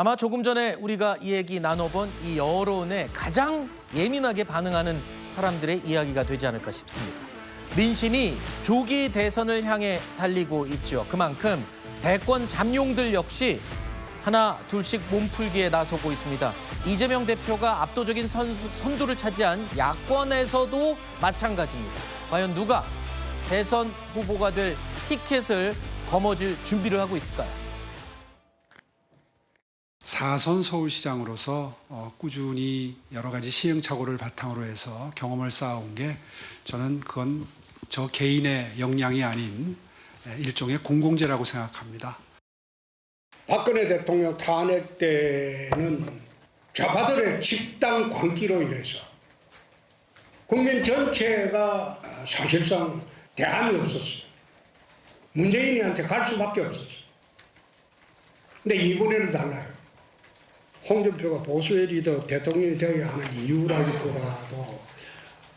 아마 조금 전에 우리가 이 얘기 나눠본 이 여론에 가장 예민하게 반응하는 사람들의 이야기가 되지 않을까 싶습니다. 민심이 조기 대선을 향해 달리고 있죠. 그만큼 대권 잠룡들 역시 하나 둘씩 몸풀기에 나서고 있습니다. 이재명 대표가 압도적인 선두를 차지한 야권에서도 마찬가지입니다. 과연 누가 대선 후보가 될 티켓을 거머쥘 준비를 하고 있을까요? 4선 서울시장으로서 꾸준히 여러 가지 시행착오를 바탕으로 해서 경험을 쌓아온 게 저는 그건 저 개인의 역량이 아닌 일종의 공공재라고 생각합니다. 박근혜 대통령 탄핵 때는 좌파들의 집단 광기로 인해서 국민 전체가 사실상 대안이 없었어요. 문재인이한테 갈 수밖에 없었어요. 근데 이번에는 달라요. 홍준표가 보수의 리더 대통령이 되어야 하는 이유라기보다도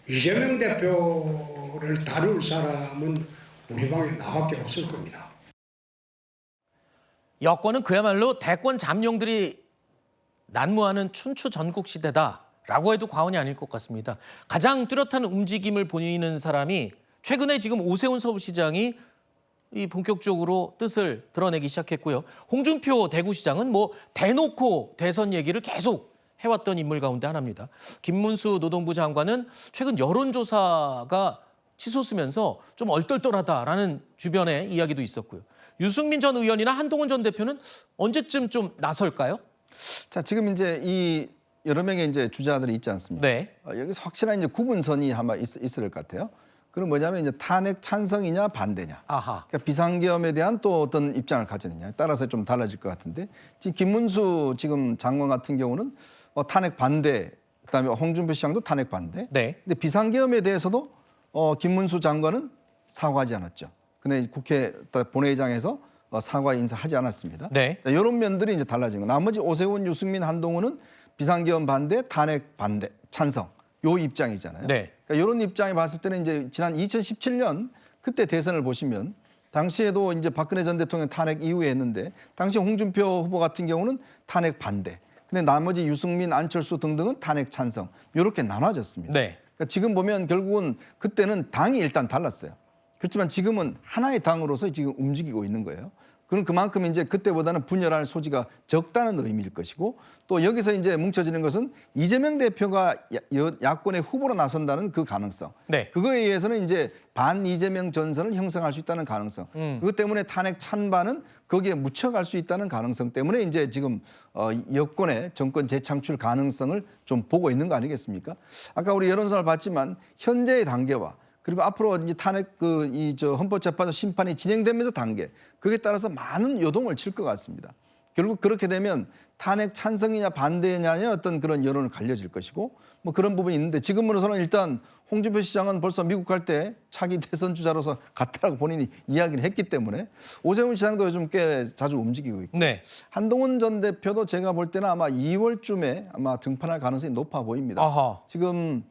이재명 대표를 다룰 사람은 우리 방에 나밖에 없을 겁니다. 여권은 그야말로 대권 잠룡들이 난무하는 춘추 전국 시대다라고 해도 과언이 아닐 것 같습니다. 가장 뚜렷한 움직임을 보이는 사람이 최근에 지금 오세훈 서울시장이 본격적으로 뜻을 드러내기 시작했고요. 홍준표 대구시장은 대놓고 대선 얘기를 계속 해왔던 인물 가운데 하나입니다. 김문수 노동부 장관은 최근 여론조사가 치솟으면서 좀 얼떨떨하다라는 주변의 이야기도 있었고요. 유승민 전 의원이나 한동훈 전 대표는 언제쯤 좀 나설까요? 자, 지금 이제 이 여러 명의 이제 주자들이 있지 않습니까? 네. 여기서 확실한 이제 구분선이 아마 있을 것 같아요. 그럼 뭐냐면 이제 탄핵 찬성이냐 반대냐. 아하. 그러니까 비상계엄에 대한 또 어떤 입장을 가지느냐에 따라서 좀 달라질 것 같은데 지금 김문수 지금 장관 같은 경우는 탄핵 반대, 그다음에 홍준표 시장도 탄핵 반대. 네. 근데 비상계엄에 대해서도 김문수 장관은 사과하지 않았죠. 근데 국회 본회의장에서 사과 인사하지 않았습니다. 네. 자, 이런 면들이 이제 달라진 거. 나머지 오세훈, 유승민, 한동훈은 비상계엄 반대, 탄핵 반대, 찬성. 요 입장이잖아요. 네. 그러니까 이런 입장에 봤을 때는 이제 지난 2017년 그때 대선을 보시면 당시에도 이제 박근혜 전 대통령 탄핵 이후에 했는데 당시 홍준표 후보 같은 경우는 탄핵 반대. 근데 나머지 유승민, 안철수 등등은 탄핵 찬성. 이렇게 나눠졌습니다. 네. 그러니까 지금 보면 결국은 그때는 당이 일단 달랐어요. 그렇지만 지금은 하나의 당으로서 지금 움직이고 있는 거예요. 그럼 그만큼 이제 그때보다는 분열할 소지가 적다는 의미일 것이고 또 여기서 이제 뭉쳐지는 것은 이재명 대표가 야권의 후보로 나선다는 그 가능성. 네. 그거에 의해서는 이제 반 이재명 전선을 형성할 수 있다는 가능성. 그것 때문에 탄핵 찬반은 거기에 묻혀갈 수 있다는 가능성 때문에 이제 지금 여권의 정권 재창출 가능성을 좀 보고 있는 거 아니겠습니까? 아까 우리 여론조사를 봤지만 현재의 단계와 그리고 앞으로 이제 탄핵 헌법재판소 심판이 진행되면서 단계 그에 따라서 많은 요동을 칠 것 같습니다. 결국 그렇게 되면 탄핵 찬성이냐 반대냐의 어떤 그런 여론을 갈려질 것이고 그런 부분이 있는데 지금으로서는 일단 홍준표 시장은 벌써 미국 갈 때 차기 대선 주자로서 갔다라고 본인이 이야기를 했기 때문에 오세훈 시장도 요즘 꽤 자주 움직이고 있고 네. 한동훈 전 대표도 제가 볼 때는 아마 2월쯤에 아마 등판할 가능성이 높아 보입니다. 아하. 지금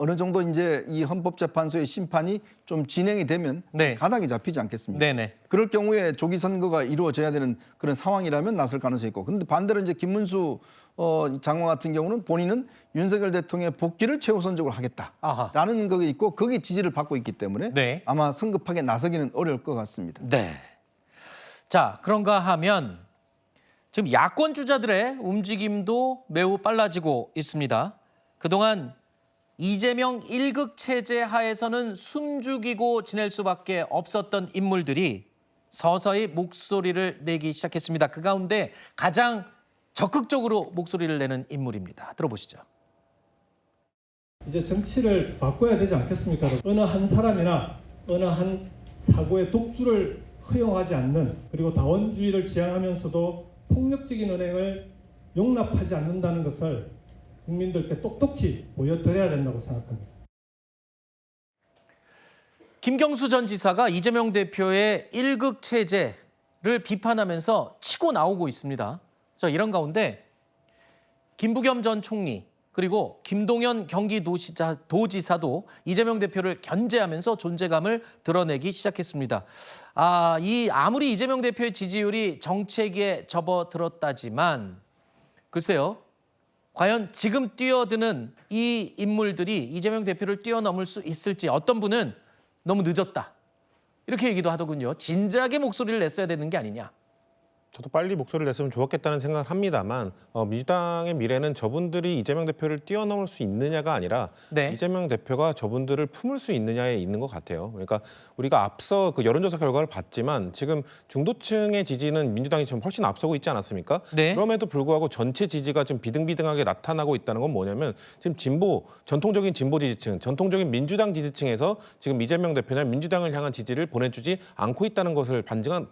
어느 정도 이제 이 헌법재판소의 심판이 좀 진행이 되면 네. 가닥이 잡히지 않겠습니까? 네네. 그럴 경우에 조기 선거가 이루어져야 되는 그런 상황이라면 나설 가능성이 있고, 그런데 반대로 이제 김문수 장관 같은 경우는 본인은 윤석열 대통령의 복귀를 최우선적으로 하겠다라는 것이 있고 거기 지지를 받고 있기 때문에 네. 아마 성급하게 나서기는 어려울 것 같습니다. 네. 자, 그런가 하면 지금 야권 주자들의 움직임도 매우 빨라지고 있습니다. 그동안 이재명 1극 체제 하에서는 숨죽이고 지낼 수밖에 없었던 인물들이 서서히 목소리를 내기 시작했습니다. 그 가운데 가장 적극적으로 목소리를 내는 인물입니다. 들어보시죠. 이제 정치를 바꿔야 되지 않겠습니까? 어느 한 사람이나 어느 한 사고의 독주를 허용하지 않는, 그리고 다원주의를 지향하면서도 폭력적인 은행을 용납하지 않는다는 것을 국민들께 똑똑히 보여드려야 된다고 생각합니다. 김경수 전 지사가 이재명 대표의 1극 체제를 비판하면서 치고 나오고 있습니다. 그래서 이런 가운데 김부겸 전 총리, 그리고 김동연 경기도지사도 이재명 대표를 견제하면서 존재감을 드러내기 시작했습니다. 아무리 이재명 대표의 지지율이 정체기에 접어들었다지만 글쎄요. 과연 지금 뛰어드는 이 인물들이 이재명 대표를 뛰어넘을 수 있을지 어떤 분은 너무 늦었다. 이렇게 얘기도 하더군요. 진작에 목소리를 냈어야 되는 게 아니냐. 저도 빨리 목소리를 냈으면 좋았겠다는 생각을 합니다만 민주당의 미래는 저분들이 이재명 대표를 뛰어넘을 수 있느냐가 아니라 네. 이재명 대표가 저분들을 품을 수 있느냐에 있는 것 같아요. 그러니까 우리가 앞서 그 여론조사 결과를 봤지만 지금 중도층의 지지는 민주당이 지금 훨씬 앞서고 있지 않았습니까? 네. 그럼에도 불구하고 전체 지지가 좀 비등비등하게 나타나고 있다는 건 뭐냐면 지금 전통적인 진보 지지층, 전통적인 민주당 지지층에서 지금 이재명 대표나 민주당을 향한 지지를 보내주지 않고 있다는 것을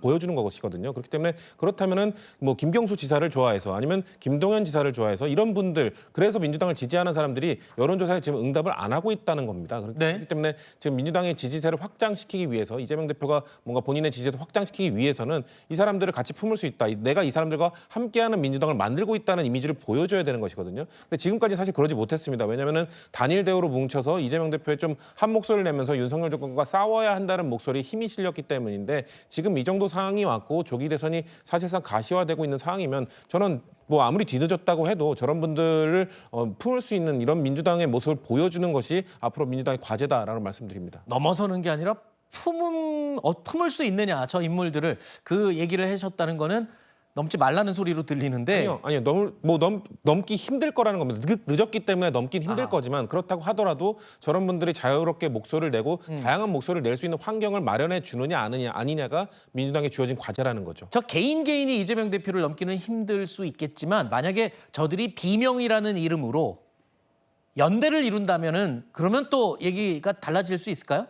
보여주는 것이거든요. 그렇기 때문에 그렇다면은 뭐 김경수 지사를 좋아해서 아니면 김동연 지사를 좋아해서 이런 분들 그래서 민주당을 지지하는 사람들이 여론조사에 지금 응답을 안 하고 있다는 겁니다. 네. 그렇기 때문에 지금 민주당의 지지세를 확장시키기 위해서 이재명 대표가 뭔가 본인의 지지세를 확장시키기 위해서는 이 사람들을 같이 품을 수 있다. 내가 이 사람들과 함께하는 민주당을 만들고 있다는 이미지를 보여줘야 되는 것이거든요. 근데 지금까지 사실 그러지 못했습니다. 왜냐하면은 단일 대우로 뭉쳐서 이재명 대표에 좀 한 목소리를 내면서 윤석열 정권과 싸워야 한다는 목소리에 힘이 실렸기 때문인데 지금 이 정도 상황이 왔고 조기 대선이 사실상 가시화되고 있는 상황이면 저는 뭐 아무리 뒤늦었다고 해도 저런 분들을 품을 수 있는 이런 민주당의 모습을 보여주는 것이 앞으로 민주당의 과제다라는 말씀드립니다. 넘어서는 게 아니라 품을 수 있느냐 저 인물들을 그 얘기를 하셨다는 거는 넘지 말라는 소리로 들리는데 아니요. 넘기 힘들 거라는 겁니다. 늦었기 때문에 넘긴 힘들 거지만 그렇다고 하더라도 저런 분들이 자유롭게 목소리를 내고 다양한 목소리를 낼 수 있는 환경을 마련해 주느냐 아니냐가 민주당에 주어진 과제라는 거죠. 저 개인이 이재명 대표를 넘기는 힘들 수 있겠지만 만약에 저들이 비명이라는 이름으로 연대를 이룬다면은 그러면 또 얘기가 달라질 수 있을까요?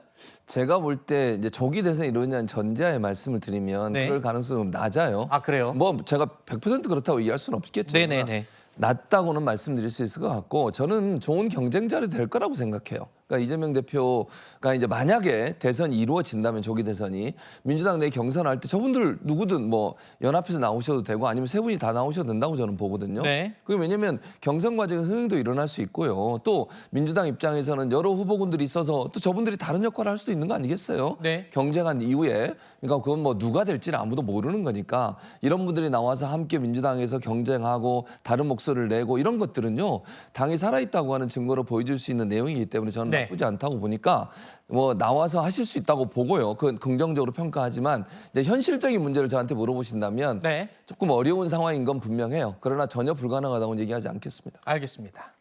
제가 볼 때 이제 조기 대선이 이루어지는 전제하에 말씀을 드리면 네. 그럴 가능성은 낮아요. 아 그래요? 뭐 제가 100% 그렇다고 얘기할 수는 없겠죠. 네네네. 낮다고는 말씀드릴 수 있을 것 같고 저는 좋은 경쟁자를 될 거라고 생각해요. 그러니까 이재명 대표가 이제 만약에 대선이 이루어진다면 조기 대선이 민주당 내 경선할 때 저분들 누구든 뭐 연합해서 나오셔도 되고 아니면 세 분이 다 나오셔도 된다고 저는 보거든요. 네. 그게 왜냐면 경선 과정에서 흥행도 일어날 수 있고요. 또 민주당 입장에서는 여러 후보군들이 있어서 또 저분들이 다른 역할을 할 수도 있는 거 아니겠어요? 네. 경쟁한 이후에 그러니까 그건 뭐 누가 될지는 아무도 모르는 거니까 이런 분들이 나와서 함께 민주당에서 경쟁하고 다른 목소리를 내고 이런 것들은요 당이 살아있다고 하는 증거로 보여줄 수 있는 내용이기 때문에 저는 네. 나쁘지 않다고 보니까 뭐 나와서 하실 수 있다고 보고요. 그건 긍정적으로 평가하지만 이제 현실적인 문제를 저한테 물어보신다면 네. 조금 어려운 상황인 건 분명해요. 그러나 전혀 불가능하다고는 얘기하지 않겠습니다. 알겠습니다.